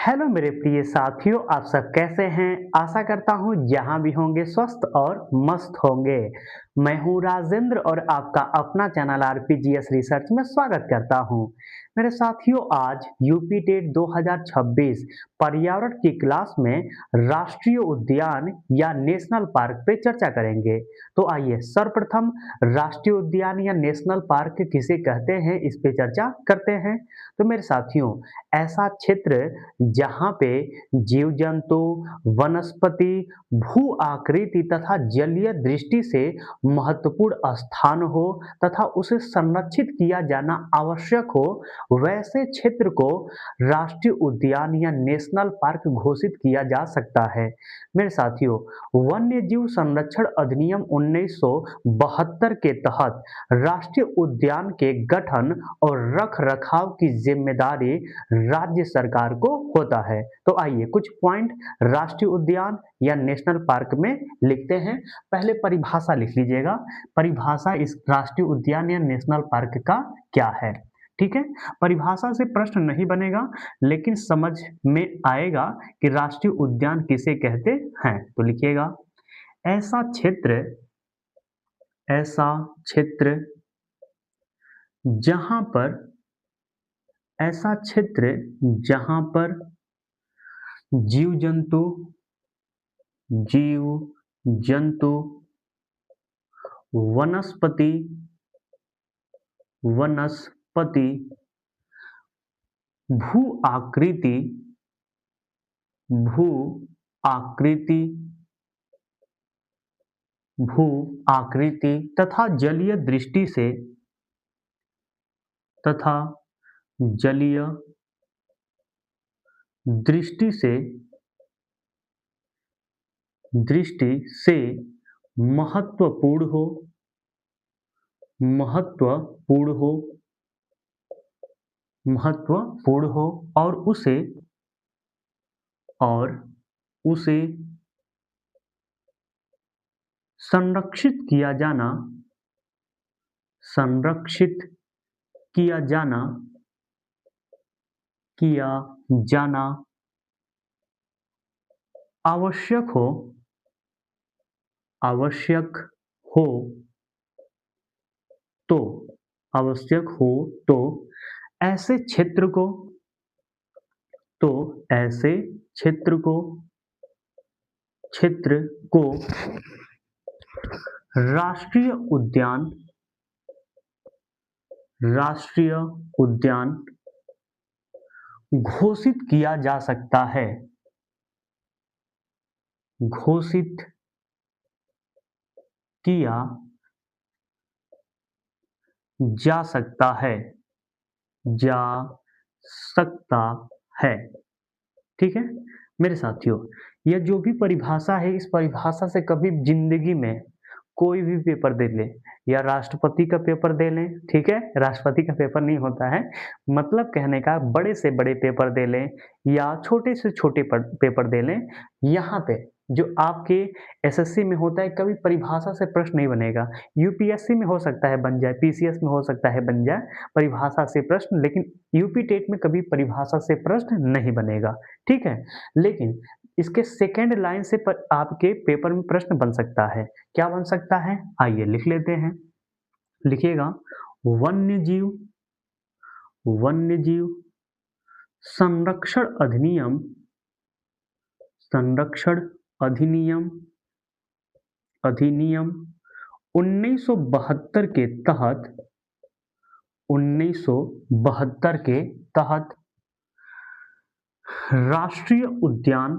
Hello मेरे प्रिय साथियों, आप सब कैसे हैं? आशा करता हूँ जहाँ भी होंगे स्वस्थ और मस्त होंगे। मैं हूँ राजेंद्र और आपका अपना चैनल आरपीजीएस रिसर्च में स्वागत करता हूँ। मेरे साथियों, आज यूपी टेट 2026 पर्यावरण की क्लास में राष्ट्रीय उद्यान या नेशनल पार्क पे चर्चा करेंगे। तो आइए सर्वप्रथम राष्ट्रीय उद्यान या नेशनल पार्क किसे कहते हैं, इस पे चर्चा करते हैं। तो मेरे साथियों, ऐसा क्षेत्र जहाँ पे जीव जंतु, वनस्पति, भू आकृति तथा जलीय दृष्टि से महत्वपूर्ण स्थान हो तथा उसे संरक्षित किया जाना आवश्यक हो, वैसे क्षेत्र को राष्ट्रीय उद्यान या नेशनल पार्क घोषित किया जा सकता है। मेरे साथियों, वन्य जीव संरक्षण अधिनियम 1972 के तहत राष्ट्रीय उद्यान के गठन और रख रखाव की जिम्मेदारी राज्य सरकार को होता है। तो आइए कुछ पॉइंट राष्ट्रीय उद्यान या नेशनल पार्क में लिखते हैं। पहले परिभाषा लिख लीजिएगा। परिभाषा इस राष्ट्रीय उद्यान या नेशनल पार्क का क्या है? ठीक है, परिभाषा से प्रश्न नहीं बनेगा, लेकिन समझ में आएगा कि राष्ट्रीय उद्यान किसे कहते हैं। तो लिखिएगा, ऐसा क्षेत्र ऐसा क्षेत्र जहां पर ऐसा क्षेत्र जहां पर जीव जंतु जीव जंतु वनस्पति वनस्पति भू आकृति भू आकृति भू आकृति तथा तथा जलीय दृष्टि से महत्वपूर्ण हो महत्वपूर्ण हो महत्वपूर्ण हो और उसे संरक्षित किया जाना आवश्यक हो तो ऐसे क्षेत्र को क्षेत्र को राष्ट्रीय उद्यान घोषित किया जा सकता है घोषित किया जा सकता है जा सकता है। ठीक है मेरे साथियों, यह जो भी परिभाषा है, इस परिभाषा से कभी जिंदगी में कोई भी पेपर दे ले या राष्ट्रपति का पेपर दे लें, ठीक है, राष्ट्रपति का पेपर नहीं होता है, मतलब कहने का बड़े से बड़े पेपर दे लें या छोटे से छोटे पेपर दे लें, यहाँ पे जो आपके एसएससी में होता है, कभी परिभाषा से प्रश्न नहीं बनेगा। यूपीएससी में हो सकता है बन जाए, पीसीएस में हो सकता है बन जाए परिभाषा से प्रश्न, लेकिन यूपी टेट में कभी परिभाषा से प्रश्न नहीं बनेगा। ठीक है, लेकिन इसके सेकेंड लाइन से आपके पेपर में प्रश्न बन सकता है। क्या बन सकता है? आइए लिख लेते हैं। लिखिएगा, वन्य जीव संरक्षण अधिनियम 1972 के तहत राष्ट्रीय उद्यान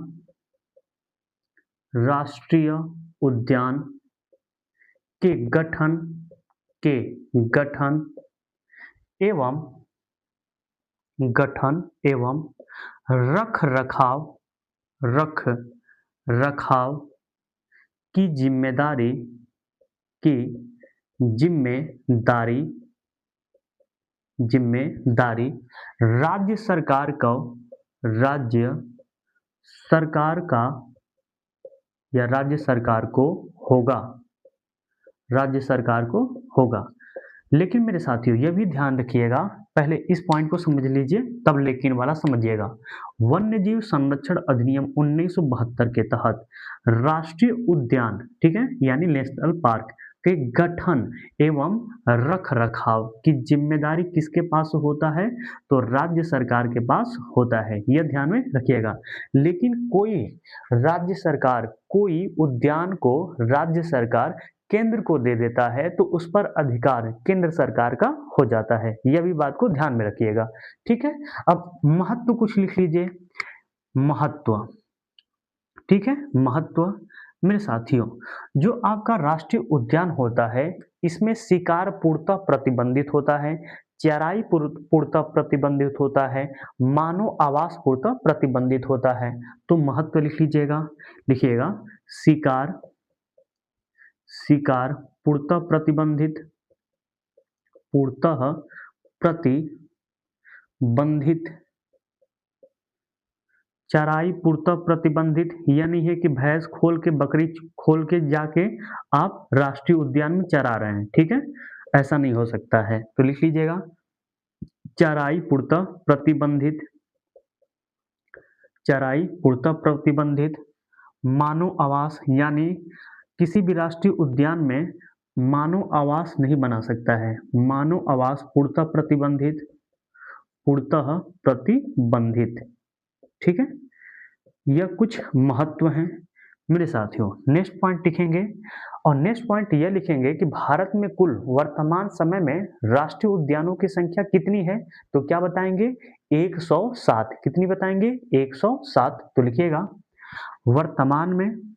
के गठन एवं रख रखाव की जिम्मेदारी राज्य सरकार को होगा। लेकिन मेरे साथियों, यह भी ध्यान रखिएगा पहले इस पॉइंट को समझ लीजिए, तब लेकिन वाला समझिएगा। वन्य जीव संरक्षण अधिनियम 1972 के तहत राष्ट्रीय उद्यान, ठीक है, यानी नेशनल पार्क के गठन एवं रख रखाव की जिम्मेदारी किसके पास होता है? तो राज्य सरकार के पास होता है, यह ध्यान में रखिएगा। लेकिन कोई राज्य सरकार कोई उद्यान को राज्य सरकार केंद्र को दे देता है तो उस पर अधिकार केंद्र सरकार का हो जाता है, यह भी बात को ध्यान में रखिएगा, ठीक है। अब महत्व कुछ लिख लीजिए, महत्व, ठीक है, महत्व। मेरे साथियों, जो आपका राष्ट्रीय उद्यान होता है इसमें शिकार पूर्णतः प्रतिबंधित होता है, चराई पूर्णतः प्रतिबंधित होता है, मानव आवास पूर्णतः प्रतिबंधित होता है। तो महत्व लिख लीजिएगा, लिखिएगा शिकार, शिकार पूर्णतः प्रतिबंधित, पूर्णतः प्रतिबंधित, चराई पूर्णतः प्रतिबंधित। यह नहीं है कि भैंस खोल के बकरी खोल के जाके आप राष्ट्रीय उद्यान में चरा रहे हैं, ठीक है, ऐसा नहीं हो सकता है। तो लिख लीजिएगा चराई पूर्णतः प्रतिबंधित, चराई पूर्णतः प्रतिबंधित, मानव आवास, यानी किसी भी राष्ट्रीय उद्यान में मानव आवास नहीं बना सकता है, मानव आवास पूर्णतः प्रतिबंधित, पूर्णतः प्रतिबंधित, ठीक है। यह कुछ महत्व हैं मेरे साथियों। नेक्स्ट पॉइंट लिखेंगे, और नेक्स्ट पॉइंट यह लिखेंगे कि भारत में कुल वर्तमान समय में राष्ट्रीय उद्यानों की संख्या कितनी है? तो क्या बताएंगे? 107। कितनी बताएंगे? 107। तो लिखिएगा वर्तमान में,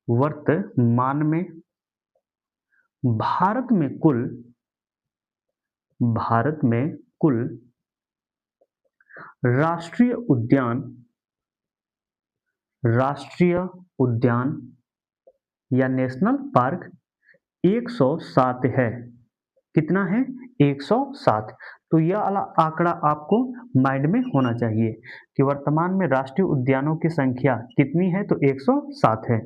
वर्तमान में भारत में कुल, भारत में कुल राष्ट्रीय उद्यान, राष्ट्रीय उद्यान या नेशनल पार्क 107 है। कितना है? 107। तो यह वाला आंकड़ा आपको माइंड में होना चाहिए कि वर्तमान में राष्ट्रीय उद्यानों की संख्या कितनी है? तो 107 है।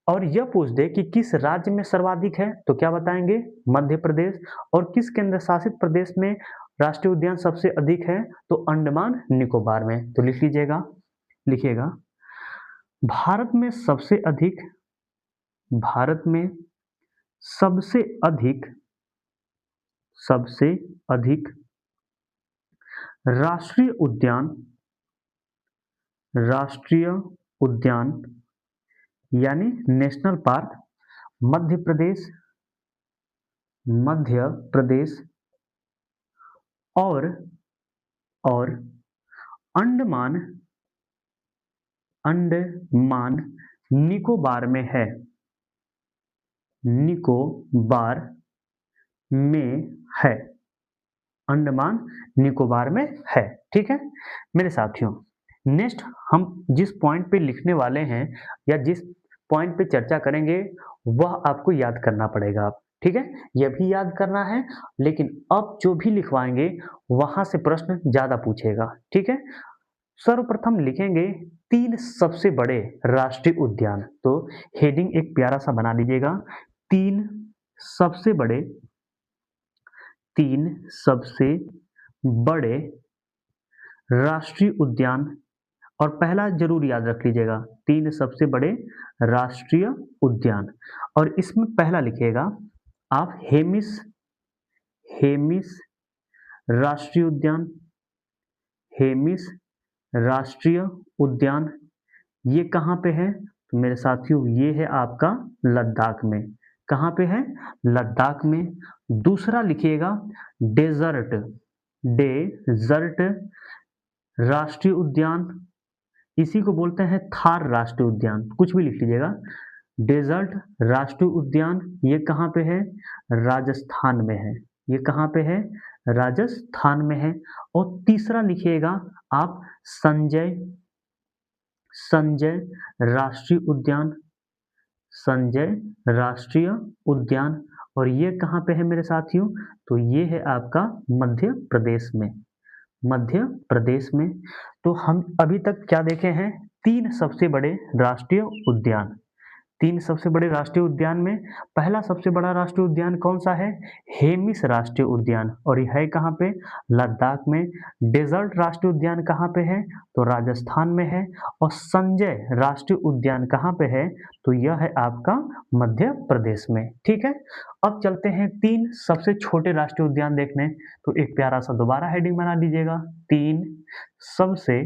और यह पूछ दे कि किस राज्य में सर्वाधिक है, तो क्या बताएंगे? मध्य प्रदेश। और किस केंद्र शासित प्रदेश में राष्ट्रीय उद्यान सबसे अधिक है? तो अंडमान निकोबार में। तो लिख लीजिएगा, लिखिएगा भारत में सबसे अधिक, भारत में सबसे अधिक, सबसे अधिक राष्ट्रीय उद्यान, राष्ट्रीय उद्यान यानी नेशनल पार्क मध्य प्रदेश, मध्य प्रदेश और अंडमान, अंडमान निकोबार में है, निकोबार में है, अंडमान निकोबार में है, ठीक है मेरे साथियों। नेक्स्ट हम जिस पॉइंट पे लिखने वाले हैं या जिस पॉइंट पे चर्चा करेंगे वह आपको याद करना पड़ेगा, ठीक है, यह भी याद करना है। लेकिन अब जो भी लिखवाएंगे वहां से प्रश्न ज्यादा पूछेगा, ठीक है। सर्वप्रथम लिखेंगे 3 सबसे बड़े राष्ट्रीय उद्यान। तो हेडिंग एक प्यारा सा बना लीजिएगा, 3 सबसे बड़े, 3 सबसे बड़े राष्ट्रीय उद्यान। और पहला जरूर याद रख लीजिएगा, 3 सबसे बड़े राष्ट्रीय उद्यान। और इसमें पहला लिखिएगा आप हेमिस, हेमिस राष्ट्रीय उद्यान, हेमिस राष्ट्रीय उद्यान। ये कहाँ पे है? तो मेरे साथियों ये है आपका लद्दाख में। कहाँ पे है? लद्दाख में। दूसरा लिखिएगा डेजर्ट, डेजर्ट राष्ट्रीय उद्यान, इसी को बोलते हैं थार राष्ट्रीय उद्यान, कुछ भी लिख लीजिएगा। डेजर्ट राष्ट्रीय उद्यान ये कहाँ पे है? राजस्थान में है। ये कहाँ पे है? राजस्थान में है। और तीसरा लिखिएगा आप संजय, संजय राष्ट्रीय उद्यान, संजय राष्ट्रीय उद्यान। और ये कहाँ पे है मेरे साथियों? तो ये है आपका मध्य प्रदेश में, मध्य प्रदेश में। तो हम अभी तक क्या देखे हैं? 3 सबसे बड़े राष्ट्रीय उद्यान, तीन सबसे बड़े राष्ट्रीय उद्यान में पहला सबसे बड़ा राष्ट्रीय उद्यान कौन सा है? हेमिस राष्ट्रीय उद्यान, और यह है कहाँ पे? लद्दाख में। डेजर्ट राष्ट्रीय उद्यान कहाँ पे है? तो राजस्थान में है। और संजय राष्ट्रीय उद्यान कहाँ पे है? तो यह है आपका मध्य प्रदेश में। ठीक है, अब चलते हैं तीन सबसे छोटे राष्ट्रीय उद्यान देखने। तो एक प्यारा सा दोबारा हेडिंग बना लीजिएगा, सबसे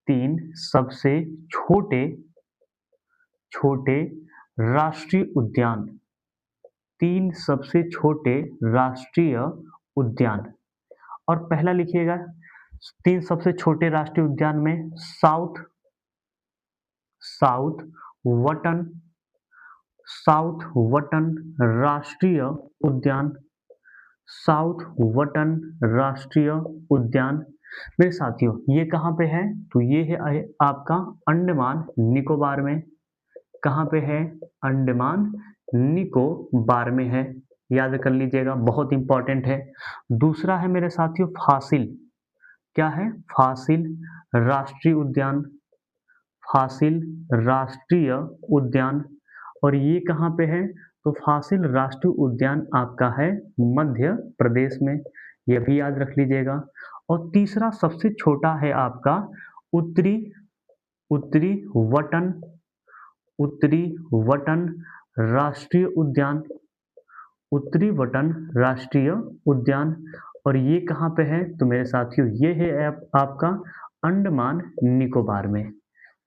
तीन सबसे छोटे छोटे राष्ट्रीय उद्यान, तीन सबसे छोटे राष्ट्रीय उद्यान। और पहला लिखिएगा, तीन सबसे छोटे राष्ट्रीय उद्यान में साउथ साउथ वटन साउथ वटन राष्ट्रीय उद्यान, साउथ वटन राष्ट्रीय उद्यान। मेरे साथियों, ये कहाँ पे है? तो ये है आपका अंडमान निकोबार में। कहाँ पे है? अंडमान निकोबार में है, याद कर लीजिएगा, बहुत इंपॉर्टेंट है। दूसरा है मेरे साथियों फासिल। क्या है? फासिल राष्ट्रीय उद्यान, फासिल राष्ट्रीय उद्यान। और ये कहाँ पे है? तो फासिल राष्ट्रीय उद्यान आपका है मध्य प्रदेश में, यह भी याद रख लीजिएगा। और तीसरा सबसे छोटा है आपका उत्तरी उत्तरी वटन उत्तरी वटन राष्ट्रीय उद्यान, उत्तरी वटन राष्ट्रीय उद्यान। और ये कहाँ पे है? तो मेरे साथियों ये है आपका अंडमान निकोबार में।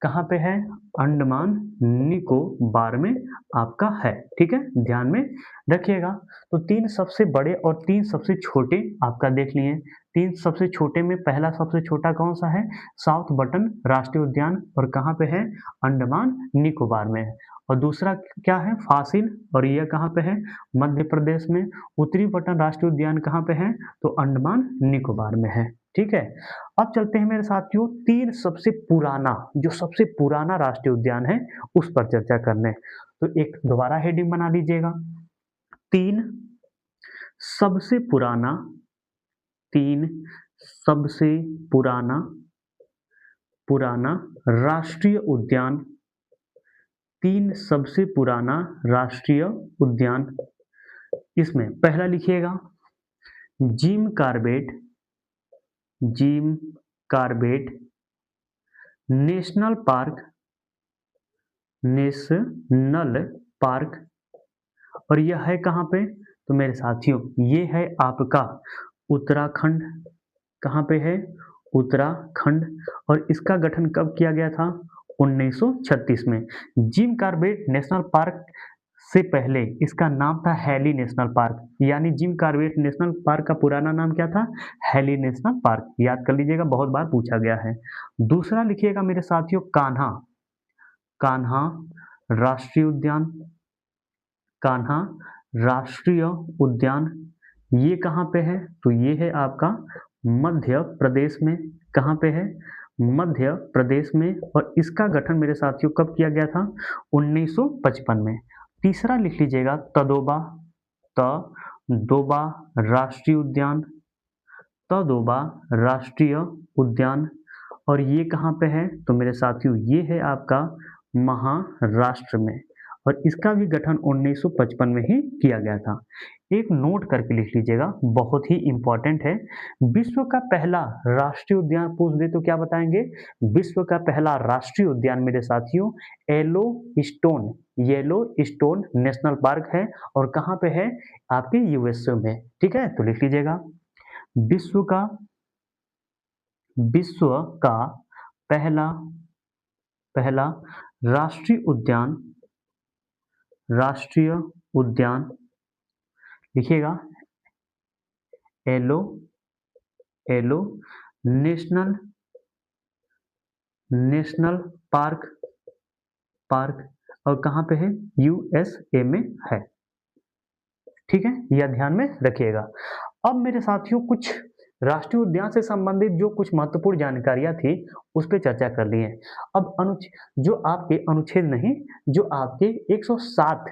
कहाँ पे है? अंडमान निकोबार में आपका है। ठीक है, ध्यान में रखिएगा। तो तीन सबसे बड़े और तीन सबसे छोटे आपका देख लिए। तीन सबसे छोटे में पहला सबसे छोटा कौन सा है? साउथ बटन राष्ट्रीय उद्यान, और कहाँ पे है? अंडमान निकोबार में है। और दूसरा क्या है? फासिल, और यह कहाँ पे है? मध्य प्रदेश में। उत्तरी बटन राष्ट्रीय उद्यान कहाँ पे है? तो अंडमान निकोबार में है। ठीक है, अब चलते हैं मेरे साथियों तीन सबसे पुराना, जो सबसे पुराना राष्ट्रीय उद्यान है उस पर चर्चा करने। तो एक दोबारा हेडिंग बना लीजिएगा, तीन सबसे पुराना, तीन सबसे पुराना पुराना राष्ट्रीय उद्यान, तीन सबसे पुराना राष्ट्रीय उद्यान। इसमें पहला लिखिएगा Jim Corbett, Jim Corbett National Park, National Park. और यह है कहाँ पे? तो मेरे साथियों ये है आपका उत्तराखंड। कहाँ पे है? उत्तराखंड। और इसका गठन कब किया गया था? 1936 में। जिम कार्बेट नेशनल पार्क से पहले इसका नाम था हैली नेशनल पार्क, यानी जिम कार्बेट नेशनल पार्क का पुराना नाम क्या था? हैली नेशनल पार्क, याद कर लीजिएगा, बहुत बार पूछा गया है। दूसरा लिखिएगा मेरे साथियों कान्हा, कान्हा राष्ट्रीय उद्यान, कान्हा राष्ट्रीय उद्यान। ये कहाँ पे है? तो ये है आपका मध्य प्रदेश में। कहाँ पे है? मध्य प्रदेश में। और इसका गठन मेरे साथियों कब किया गया था? 1955 में। तीसरा लिख लीजिएगा तदोबा, तदोबा राष्ट्रीय उद्यान, तदोबा राष्ट्रीय उद्यान। और ये कहाँ पे है? तो मेरे साथियों ये है आपका महाराष्ट्र में। और इसका भी गठन 1955 में ही किया गया था। एक नोट करके लिख लीजिएगा, बहुत ही इंपॉर्टेंट है। विश्व का पहला राष्ट्रीय उद्यान पूछ दे तो क्या बताएंगे? विश्व का पहला राष्ट्रीय उद्यान मेरे साथियों येलो स्टोन नेशनल पार्क है। और कहाँ पे है? आपके यूएसए में। ठीक है, तो लिख लीजिएगा विश्व का पहला पहला राष्ट्रीय उद्यान लिखिएगा एलो नेशनल पार्क। और कहाँ पे है? यूएसए में है। ठीक है, यह ध्यान में रखिएगा। अब मेरे साथियों कुछ राष्ट्रीय उद्यान से संबंधित जो कुछ महत्वपूर्ण जानकारियां थी उस पर चर्चा कर ली है। अब जो आपके अनुच्छेद नहीं, जो आपके 107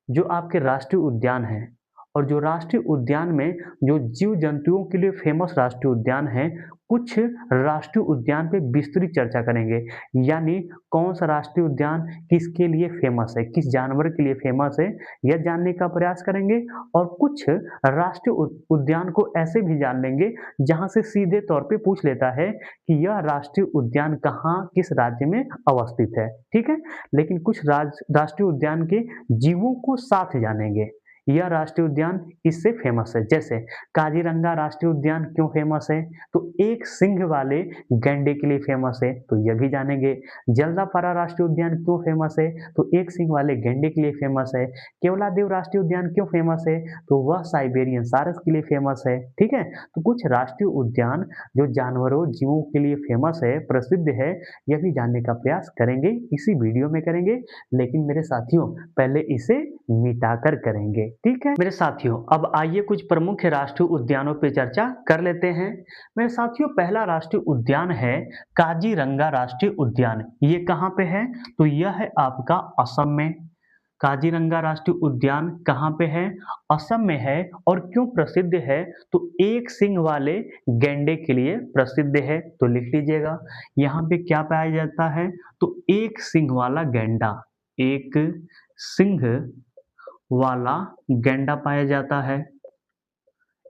जो आपके राष्ट्रीय उद्यान हैं और जो राष्ट्रीय उद्यान में जो जीव जंतुओं के लिए फेमस राष्ट्रीय उद्यान है, कुछ राष्ट्रीय उद्यान पे विस्तृत चर्चा करेंगे। यानी कौन सा राष्ट्रीय उद्यान किसके लिए फेमस है, किस जानवर के लिए फेमस है, यह जानने का प्रयास करेंगे। और कुछ राष्ट्रीय उद्यान को ऐसे भी जान लेंगे जहां से सीधे तौर पे पूछ लेता है कि यह राष्ट्रीय उद्यान कहाँ किस राज्य में अवस्थित है। ठीक है, लेकिन कुछ राष्ट्रीय उद्यान के जीवों को साथ जानेंगे। यह राष्ट्रीय उद्यान इससे फेमस है। जैसे काजीरंगा राष्ट्रीय उद्यान क्यों फेमस है, तो एक सिंह वाले गैंडे के लिए फेमस है, तो यह भी जानेंगे। जल्दापारा राष्ट्रीय उद्यान क्यों फेमस है, तो एक सिंह वाले गैंडे के लिए फेमस है। केवलादेव राष्ट्रीय उद्यान क्यों फेमस है, तो वह साइबेरियन सारस के लिए फेमस है। ठीक है, तो कुछ राष्ट्रीय उद्यान जो जानवरों जीवों के लिए फेमस है, प्रसिद्ध है, यह भी जानने का प्रयास करेंगे, इसी वीडियो में करेंगे। लेकिन मेरे साथियों पहले इसे मिटाकर करेंगे। ठीक है मेरे साथियों, अब आइए कुछ प्रमुख राष्ट्रीय उद्यानों पे चर्चा कर लेते हैं। मेरे साथियों पहला राष्ट्रीय उद्यान है काजीरंगा राष्ट्रीय उद्यान। ये कहाँ पे है, तो यह है आपका असम में। काजीरंगा राष्ट्रीय उद्यान कहाँ पे है, असम में है। और क्यों प्रसिद्ध है, तो एक सिंग वाले गैंडे के लिए प्रसिद्ध है। तो लिख लीजिएगा, यहाँ पे क्या पाया जाता है, तो एक सिंग वाला गैंडा, एक सिंह वाला गैंडा पाया जाता है।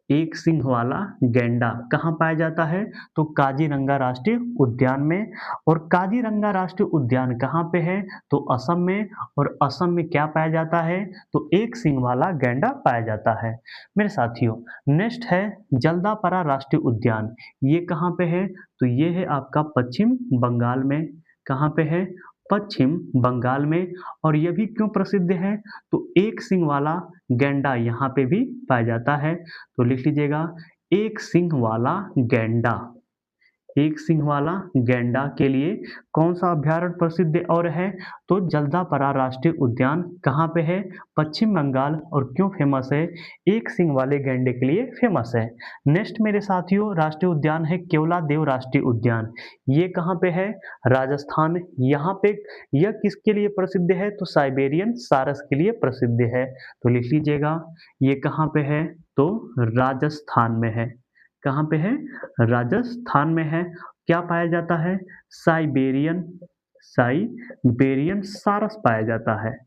एक सिंह वाला गैंडा कहाँ पाया जाता है, तो काजीरंगा राष्ट्रीय उद्यान में। और काजीरंगा राष्ट्रीय उद्यान कहाँ पे है, तो असम में। और असम में क्या पाया जाता है, तो एक सिंह वाला गैंडा पाया जाता है। मेरे साथियों नेक्स्ट है जल्दापारा राष्ट्रीय उद्यान। ये कहाँ पे है, तो ये है आपका पश्चिम बंगाल में। कहाँ पे है, पश्चिम बंगाल में। और यह भी क्यों प्रसिद्ध है, तो एक सिंह वाला गैंडा यहाँ पे भी पाया जाता है। तो लिख लीजिएगा, एक सिंह वाला गैंडा, एक सिंह वाला गैंडा के लिए कौन सा अभ्यारण्य प्रसिद्ध और है, तो जल्दापारा राष्ट्रीय उद्यान कहाँ पे है, पश्चिम बंगाल। और क्यों फेमस है, एक सिंह वाले गैंडे के लिए फेमस है। नेक्स्ट मेरे साथियों राष्ट्रीय उद्यान है केवलादेव राष्ट्रीय उद्यान। ये कहाँ पे है, राजस्थान। यहाँ पे यह किसके लिए प्रसिद्ध है, तो साइबेरियन सारस के लिए प्रसिद्ध है। तो लिख लीजिएगा, ये कहाँ पे है, तो राजस्थान में है। कहाँ पे है, राजस्थान में है। क्या पाया जाता है, साइबेरियन, साइबेरियन सारस पाया जाता है।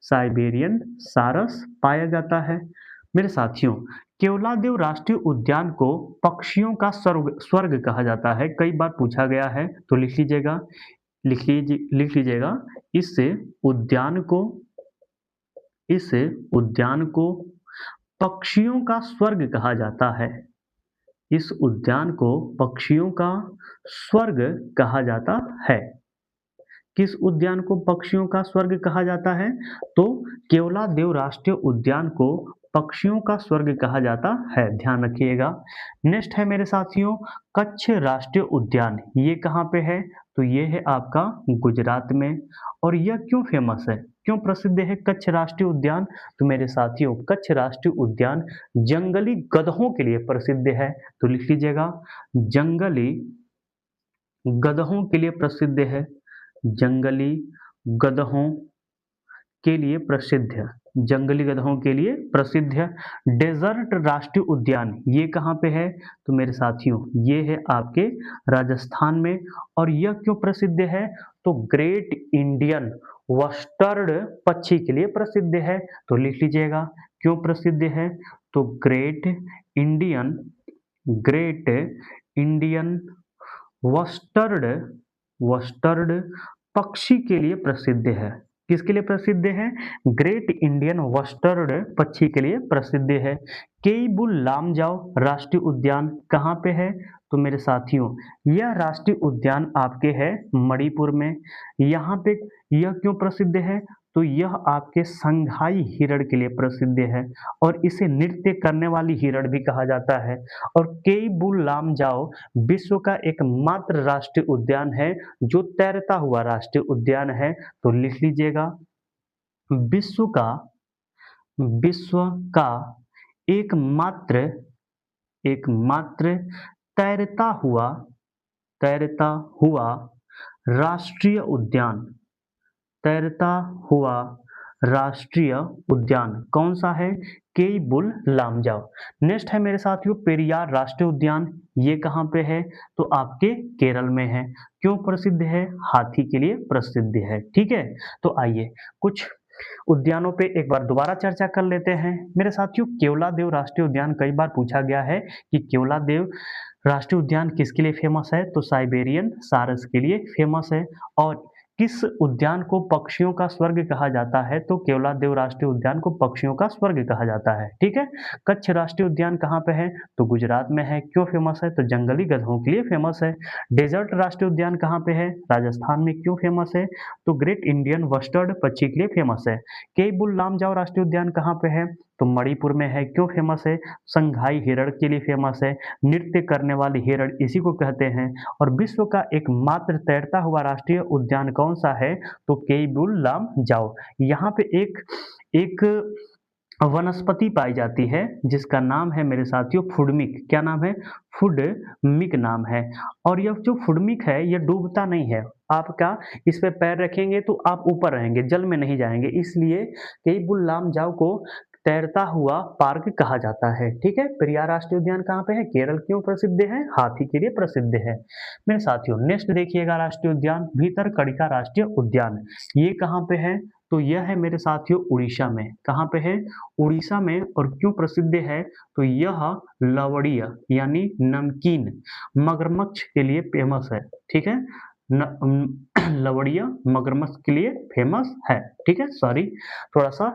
साइबेरियन सारस पाया जाता है। मेरे साथियों केवलादेव राष्ट्रीय उद्यान को पक्षियों का स्वर्ग कहा जाता है, कई बार पूछा गया है। तो लिख लीजिएगा, लिख लीजिएगा, इस उद्यान को, इस उद्यान को पक्षियों का स्वर्ग कहा जाता है। इस उद्यान को पक्षियों का स्वर्ग कहा जाता है। किस उद्यान को पक्षियों का स्वर्ग कहा जाता है, तो केवलादेव राष्ट्रीय उद्यान को पक्षियों का स्वर्ग कहा जाता है, ध्यान रखिएगा। नेक्स्ट है मेरे साथियों कच्छ राष्ट्रीय उद्यान। ये कहाँ पे है, तो ये है आपका गुजरात में। और यह क्यों फेमस है, क्यों प्रसिद्ध है कच्छ राष्ट्रीय उद्यान, तो मेरे साथियों कच्छ राष्ट्रीय उद्यान जंगली गधों के लिए प्रसिद्ध है। तो लिख लीजिएगा, जंगली गधों के लिए प्रसिद्ध है। जंगली गधों के लिए प्रसिद्ध है, जंगली गधों के लिए प्रसिद्ध है। डेजर्ट राष्ट्रीय उद्यान ये कहाँ पे है, तो मेरे साथियों ये है आपके राजस्थान में। और यह क्यों प्रसिद्ध है, तो ग्रेट इंडियन वस्टर्ड पक्षी के लिए प्रसिद्ध है। तो लिख लीजिएगा, क्यों प्रसिद्ध है, तो ग्रेट इंडियन वस्टर्ड, वस्टर्ड पक्षी के लिए प्रसिद्ध है। किसके लिए प्रसिद्ध है, ग्रेट इंडियन वस्टर्ड पक्षी के लिए प्रसिद्ध है। केईबुल लामजाओ राष्ट्रीय उद्यान कहाँ पे है, तो मेरे साथियों यह राष्ट्रीय उद्यान आपके है मणिपुर में। यहाँ पे यह क्यों प्रसिद्ध है, तो यह आपके संघाई हिरण के लिए प्रसिद्ध है। और इसे नृत्य करने वाली हिरण भी कहा जाता है। और केईबुल लामजाओ विश्व का एकमात्र राष्ट्रीय उद्यान है जो तैरता हुआ राष्ट्रीय उद्यान है। तो लिख लीजिएगा, विश्व का, विश्व का एकमात्र, एकमात्र तैरता हुआ राष्ट्रीय उद्यान, तैरता हुआ राष्ट्रीय उद्यान कौन सा है, केईबुल लामजाओ। नेक्स्ट है मेरे साथियों पेरियार राष्ट्रीय उद्यान। ये कहाँ पे है? तो आपके केरल में है। क्यों प्रसिद्ध है? हाथी के लिए प्रसिद्ध है। ठीक है, तो आइए कुछ उद्यानों पे एक बार दोबारा चर्चा कर लेते हैं। मेरे साथियों केवलादेव राष्ट्रीय उद्यान कई बार पूछा गया है कि केवलादेव राष्ट्रीय उद्यान किसके लिए फेमस है? तो साइबेरियन सारस के लिए फेमस है। और किस उद्यान को पक्षियों का स्वर्ग कहा जाता है? तो केवलादेव राष्ट्रीय उद्यान को पक्षियों का स्वर्ग कहा जाता है। ठीक है, कच्छ राष्ट्रीय उद्यान कहाँ पे है? तो गुजरात में है। क्यों फेमस है? तो जंगली गधों के लिए फेमस है। डेजर्ट राष्ट्रीय उद्यान कहाँ पे है? राजस्थान में। क्यों फेमस है? तो ग्रेट इंडियन वस्टर्ड पक्षी के लिए फेमस है। केईबुल लामजाओ राष्ट्रीय उद्यान कहाँ पे है? तो मणिपुर में है। क्यों फेमस है? संघाई हिरण के लिए फेमस है। नृत्य करने वाली हिरण इसी को कहते हैं। और विश्व का एकमात्र तैरता हुआ राष्ट्रीय उद्यान कौन सा है? तो केईबुल लामजाओ। यहाँ पे एक एक वनस्पति पाई जाती है जिसका नाम है मेरे साथियों फुडमिक। क्या नाम है? फुडमिक नाम है। और यह जो फुडमिक है यह डूबता नहीं है। आपका इस पे पैर रखेंगे तो आप ऊपर रहेंगे, जल में नहीं जाएंगे, इसलिए केईबुल लामजाओ को तैरता हुआ पार्क कहा जाता है। ठीक है, पेरियार राष्ट्रीय उद्यान कहाँ पे है? केरल। क्यों प्रसिद्ध है? हाथी के लिए प्रसिद्ध है। मेरे साथियों नेक्स्ट देखिएगा राष्ट्रीय उद्यान भीतरकनिका राष्ट्रीय उद्यान। ये कहाँ पे है? तो यह है मेरे साथियों उड़ीसा में। कहाँ पे है? उड़ीसा में। और क्यों प्रसिद्ध है? तो यह लवड़ीय यानी नमकीन मगरमच्छ के लिए फेमस है। ठीक है, लवड़ीय मगरमच्छ के लिए फेमस है। ठीक है, सॉरी थोड़ा सा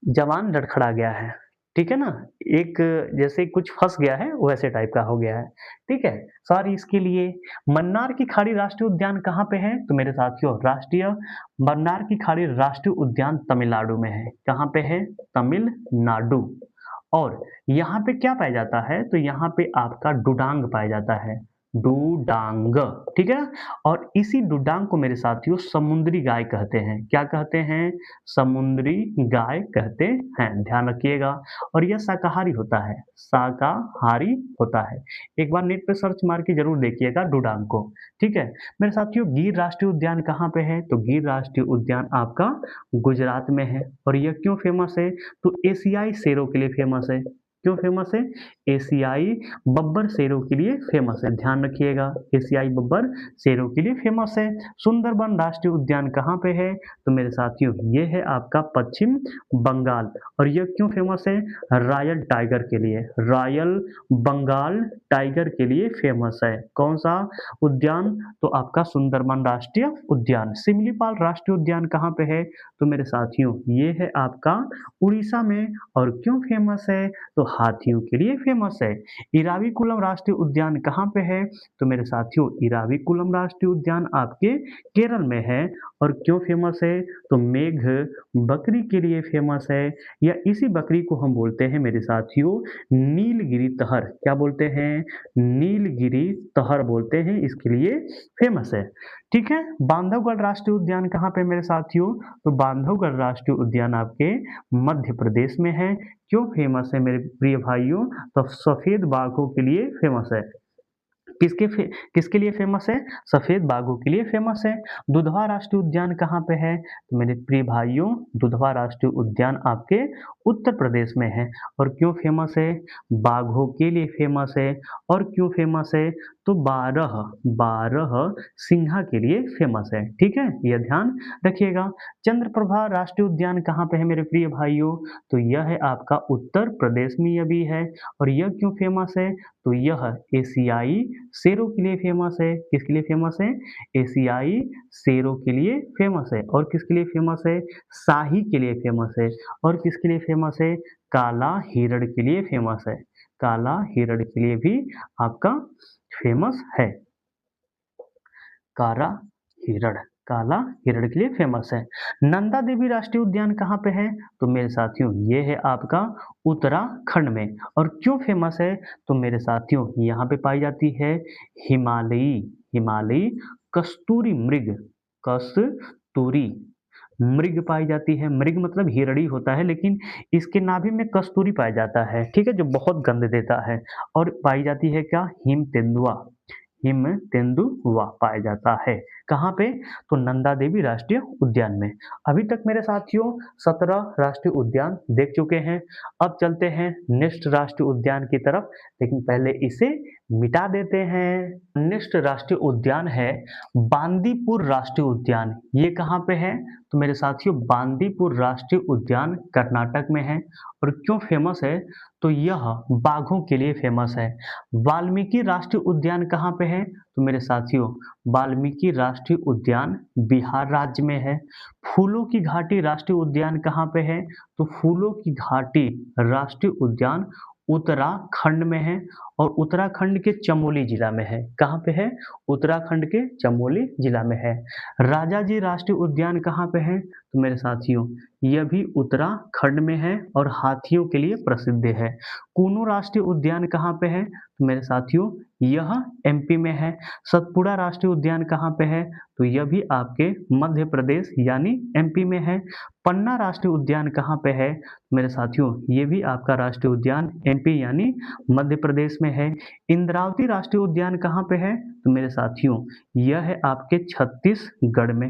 जबान लड़खड़ा गया है। ठीक है ना, एक जैसे कुछ फंस गया है वैसे टाइप का हो गया है। ठीक है, सॉरी इसके लिए। मन्नार की खाड़ी राष्ट्रीय उद्यान कहाँ पे है? तो मेरे साथियों राष्ट्रीय मन्नार की खाड़ी राष्ट्रीय उद्यान तमिलनाडु में है। कहाँ पे है? तमिलनाडु। और यहाँ पे क्या पाया जाता है? तो यहाँ पे आपका डुडांग पाया जाता है। डुडांग। ठीक है, और इसी डुडांग को मेरे साथियों समुद्री गाय कहते हैं। क्या कहते हैं? समुद्री गाय कहते हैं, ध्यान रखिएगा। और यह शाकाहारी होता है। शाकाहारी होता है। एक बार नेट पे सर्च मार के जरूर देखिएगा डुडांग को। ठीक है, मेरे साथियों गिर राष्ट्रीय उद्यान कहाँ पे है? तो गिर राष्ट्रीय उद्यान आपका गुजरात में है। और यह क्यों फेमस है? तो एशियाई शेरों के लिए फेमस है। क्यों फेमस है? एशियाई बब्बर शेरों के लिए फेमस है। ध्यान रखिएगा, एशियाई बब्बर शेरों के लिए फेमस है। सुंदरबन राष्ट्रीय उद्यान कहाँ पे है? तो मेरे साथियों ये है आपका पश्चिम बंगाल। और यह क्यों फेमस है? रॉयल टाइगर के लिए। रॉयल बंगाल टाइगर के लिए फेमस है। कौन सा उद्यान? तो आपका सुंदरबन राष्ट्रीय उद्यान। सिमलीपाल राष्ट्रीय उद्यान कहाँ पे है? तो मेरे साथियों ये है आपका उड़ीसा में। और क्यों फेमस है? तो हाथियों के लिए फेमस है। इराविकुलम राष्ट्रीय उद्यान कहाँ पे है? तो मेरे साथियों इराविकुलम राष्ट्रीय उद्यान आपके केरल में है। और क्यों फेमस है? तो मेघ बकरी के लिए फेमस है। या इसी बकरी को हम बोलते हैं मेरे साथियों नीलगिरी तहर। क्या बोलते हैं? नीलगिरी तहर बोलते हैं, इसके लिए फेमस है। ठीक है, बांधवगढ़ राष्ट्रीय उद्यान कहाँ पे मेरे साथियों? तो बांधवगढ़ राष्ट्रीय उद्यान आपके मध्य प्रदेश में है। क्यों फेमस है मेरे प्रिय भाइयों? तो सफेद बाघों के लिए फेमस है। किसके लिए फेमस है? सफेद बाघों के लिए फेमस है। दुधवा राष्ट्रीय उद्यान कहाँ पे है? तो मेरे प्रिय भाइयों दुधवा राष्ट्रीय उद्यान आपके उत्तर प्रदेश में है। और क्यों फेमस है? बाघों के लिए फेमस है। और क्यों फेमस है? तो 12 सिंहा के लिए फेमस है। ठीक है, यह ध्यान रखिएगा। चंद्रप्रभा राष्ट्रीय उद्यान कहाँ पे है मेरे प्रिय भाइयों? तो यह है आपका उत्तर प्रदेश में यह भी है। और यह क्यों फेमस है? तो यह एशियाई शेरों के लिए फेमस है। किसके लिए फेमस है? एशियाई शेरों के लिए फेमस है। और किसके लिए फेमस है? शाही के लिए फेमस है। और किसके लिए फेमस है? काला हिरण के लिए फेमस है। काला हिरण के लिए भी आपका फेमस है। काला हिरण, काला हिरण के लिए फेमस है। नंदा देवी राष्ट्रीय उद्यान कहाँ पे है? तो मेरे साथियों ये है आपका उत्तराखंड में। और क्यों फेमस है? तो मेरे साथियों यहाँ पे पाई जाती है हिमालयी हिमालयी कस्तूरी मृग। कस्तूरी मृग पाई जाती है। मृग मतलब हिरणी होता है, लेकिन इसके नाभि में कस्तूरी पाया जाता है। ठीक है, जो बहुत गंध देता है। और पाई जाती है क्या? हिम तेंदुआ। हिम तेंदुआ पाया जाता है। कहाँ पे? तो नंदा देवी राष्ट्रीय उद्यान में। अभी तक मेरे साथियों 17 राष्ट्रीय उद्यान देख चुके हैं। अब चलते हैं नेक्स्ट राष्ट्रीय उद्यान की तरफ, लेकिन पहले इसे मिटा देते हैं। नेक्स्ट राष्ट्रीय उद्यान है बांदीपुर राष्ट्रीय उद्यान। ये कहाँ पे है? तो मेरे साथियों बांदीपुर राष्ट्रीय उद्यान कर्नाटक में है। और क्यों फेमस है? तो यह बाघों के लिए फेमस है। वाल्मीकि राष्ट्रीय उद्यान कहाँ पे है? तो मेरे साथियों वाल्मीकि राष्ट्रीय उद्यान बिहार राज्य में है। फूलों की घाटी राष्ट्रीय उद्यान कहाँ पे है? तो फूलों की घाटी राष्ट्रीय उद्यान उत्तराखंड में है और उत्तराखंड के चमोली जिला में है। कहाँ पे है? उत्तराखंड के चमोली जिला में है। राजाजी राष्ट्रीय उद्यान कहाँ पे है? तो मेरे साथियों यह भी उत्तराखंड में है और हाथियों के लिए प्रसिद्ध है। कूनू राष्ट्रीय उद्यान कहाँ पे है? तो मेरे साथियों यह एमपी में है। सतपुड़ा राष्ट्रीय उद्यान कहाँ पे है? तो यह भी आपके मध्य प्रदेश यानी एमपी में है। पन्ना राष्ट्रीय उद्यान कहाँ पे है? मेरे साथियों ये भी आपका राष्ट्रीय उद्यान एमपी यानी मध्य प्रदेश में है। इंद्रावती राष्ट्रीय उद्यान कहाँ पे है? तो मेरे साथियों यह है आपके छत्तीसगढ़ में।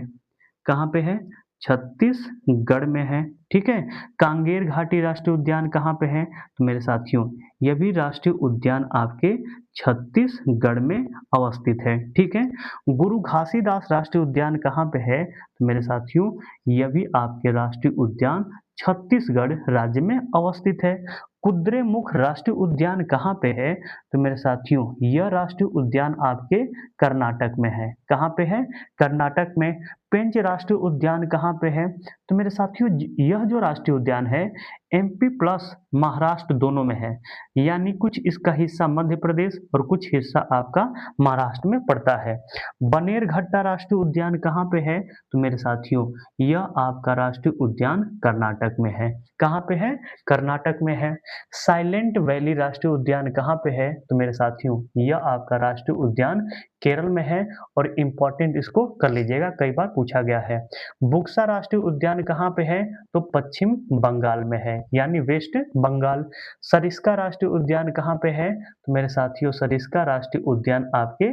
कहाँ पे है? छत्तीसगढ़ में है। ठीक है। कांगेर घाटी राष्ट्रीय उद्यान कहाँ पे है? तो मेरे साथियों यह भी राष्ट्रीय उद्यान आपके छत्तीसगढ़ में अवस्थित है। ठीक है। गुरु घासीदास राष्ट्रीय उद्यान कहाँ पे है? तो मेरे साथियों यह भी आपके राष्ट्रीय उद्यान छत्तीसगढ़ राज्य में अवस्थित है। कुद्रेमुख राष्ट्रीय उद्यान कहाँ पे है? तो मेरे साथियों यह राष्ट्रीय उद्यान आपके कर्नाटक में है। कहाँ पे है? कर्नाटक में। पेंच राष्ट्रीय उद्यान कहाँ पे है? तो मेरे साथियों यह जो राष्ट्रीय उद्यान है एमपी प्लस महाराष्ट्र दोनों में है, यानी कुछ इसका हिस्सा मध्य प्रदेश और कुछ हिस्सा आपका महाराष्ट्र में पड़ता है। बनेरघट्टा राष्ट्रीय उद्यान कहाँ पे है? तो मेरे साथियों यह आपका राष्ट्रीय उद्यान कर्नाटक में है। कहाँ पे है? कर्नाटक में है। साइलेंट वैली राष्ट्रीय उद्यान कहाँ पे है? तो मेरे साथियों यह आपका राष्ट्रीय उद्यान केरल में है और इम्पोर्टेंट इसको कर लीजिएगा, कई बार पूछा गया है। बुक्सा राष्ट्रीय उद्यान कहाँ पे है? तो पश्चिम बंगाल में है यानी वेस्ट बंगाल। सरिस्का राष्ट्रीय उद्यान कहाँ पे है? तो मेरे साथियों सरिस्का राष्ट्रीय उद्यान आपके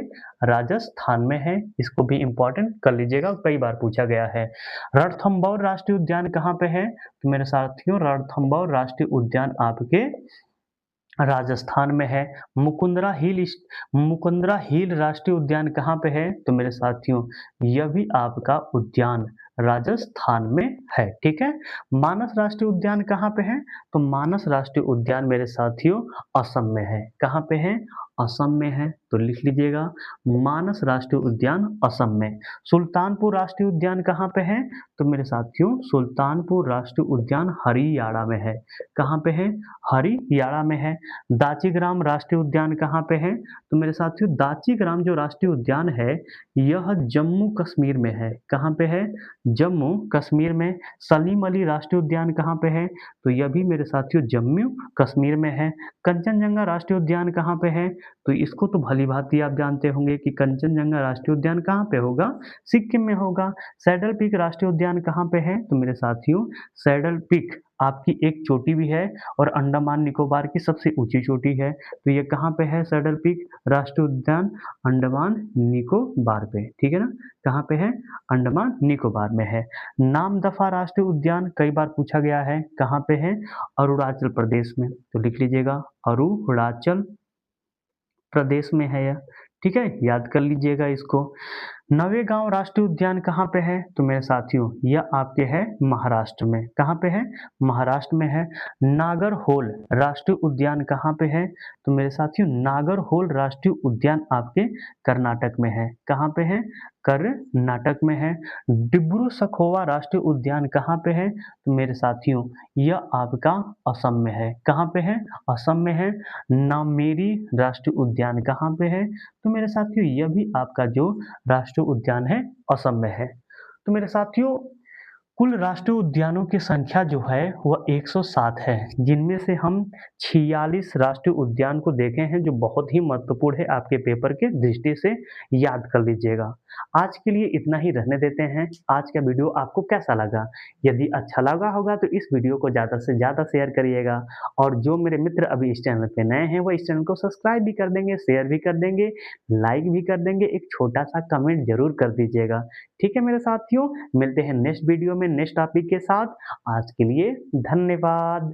राजस्थान में है। इसको भी इम्पोर्टेंट कर लीजिएगा, कई बार पूछा गया है। रणथंभौर राष्ट्रीय उद्यान कहाँ पे है? तो मेरे साथियों रणथंभौर राष्ट्रीय उद्यान आपके राजस्थान में है। मुकुंदरा हिल राष्ट्रीय उद्यान कहाँ पे है? तो मेरे साथियों यह भी आपका उद्यान राजस्थान में है। ठीक है। मानस राष्ट्रीय उद्यान कहाँ पे है? तो मानस राष्ट्रीय उद्यान मेरे साथियों असम में है। कहाँ पे है? असम में है, तो लिख लीजिएगा मानस राष्ट्रीय उद्यान असम में। सुल्तानपुर राष्ट्रीय उद्यान कहाँ पे है? तो मेरे साथियों सुल्तानपुर राष्ट्रीय उद्यान हरियाणा में है। कहाँ पे है? हरियाणा में है। दाचीग्राम राष्ट्रीय उद्यान कहाँ पे है? तो मेरे साथियों दाचीग्राम जो राष्ट्रीय उद्यान है यह जम्मू कश्मीर में है। कहाँ पे है? जम्मू कश्मीर में। सलीम अली राष्ट्रीय उद्यान कहाँ पे है? तो यह भी मेरे साथियों जम्मू कश्मीर में है। कंचनजंगा राष्ट्रीय उद्यान कहाँ पे है? तो इसको तो भली भांति आप जानते होंगे कि कंचनजंगा राष्ट्रीय उद्यान कहाँ पे होगा? सिक्किम में होगा। सैडल पीक राष्ट्रीय उद्यान कहाँ पे है? तो मेरे साथियों सैडल पीक आपकी एक चोटी भी है और अंडमान निकोबार की सबसे ऊंची चोटी है। तो ये कहाँ पे है? सैडल पीक राष्ट्रीय उद्यान अंडमान निकोबार पे। ठीक है ना। कहाँ पे है? अंडमान निकोबार में है। नामदफा राष्ट्रीय उद्यान कई बार पूछा गया है, कहाँ पे है? अरुणाचल प्रदेश में, तो लिख लीजिएगा अरुणाचल प्रदेश में है यह। ठीक है, याद कर लीजिएगा इसको। नवेगांव राष्ट्रीय उद्यान कहाँ पे है? तो मेरे साथियों यह आपके है महाराष्ट्र में। कहाँ पे है? महाराष्ट्र में है। नागरहोल राष्ट्रीय उद्यान कहाँ पे है? तो मेरे साथियों नागरहोल राष्ट्रीय उद्यान आपके कर्नाटक में है। कहाँ पे है? कर्नाटक में है। डिब्रू सखोवा राष्ट्रीय उद्यान कहाँ पे है? तो मेरे साथियों यह आपका असम में है। कहाँ पे है? असम में है। नामेरी राष्ट्रीय उद्यान कहाँ पे है? तो मेरे साथियों यह भी आपका जो राष्ट्रीय उद्यान है असम में है। तो मेरे साथियों कुल राष्ट्रीय उद्यानों की संख्या जो है वह 107 है, जिनमें से हम 46 राष्ट्रीय उद्यान को देखे हैं जो बहुत ही महत्वपूर्ण है आपके पेपर के दृष्टि से, याद कर लीजिएगा। आज के लिए इतना ही रहने देते हैं। आज का वीडियो आपको कैसा लगा? यदि अच्छा लगा होगा तो इस वीडियो को ज़्यादा से ज़्यादा शेयर करिएगा और जो मेरे मित्र अभी इस चैनल पे नए हैं, वो इस चैनल को सब्सक्राइब भी कर देंगे, शेयर भी कर देंगे, लाइक भी कर देंगे, एक छोटा-सा कमेंट ज़रूर कर दीजिएगा। ठीक है मेरे साथियों, मिलते हैं नेक्स्ट वीडियो में नेक्स्ट टॉपिक के साथ। आज के लिए धन्यवाद।